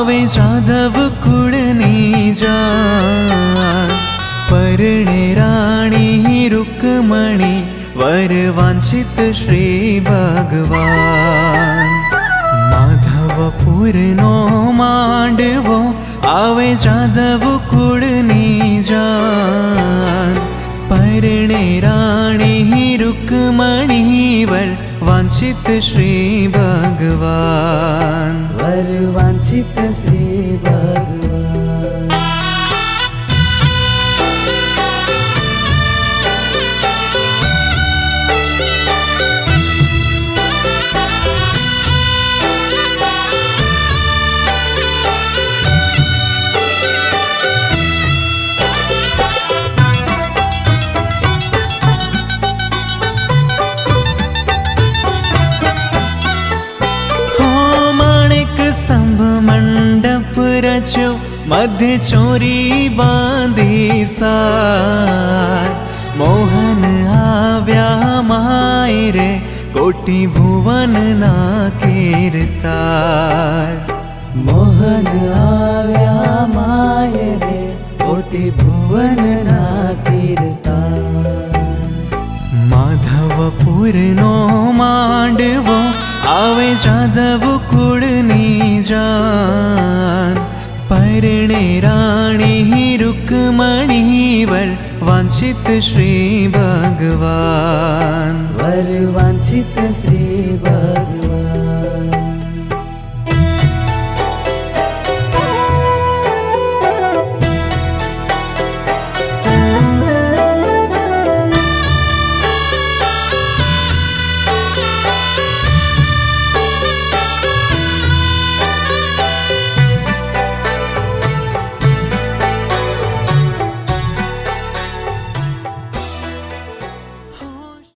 आवे जादव कुळनी जान परणे राणी रुक्मणी वर वांछित श्री भगवान माधवपुरनो मांडवो आवे जादव कुळनी जान परणे राणी रुक्मणी वर वांछित श्री भगवान वर वांछित श्री भगवान। रचो मध्य चोरी बांधी सार मोहन आव्या माय रे कोटि भुवन ना कीर्तार मोहन आव्या माय रे कोटि भुवन ना कीर्तार माधवपुरनो मांडवो आवे जादव कुळनी जान परणे राणी रुक्मणी वर वांछित श्री भगवान वर वांछित श्री भगवान।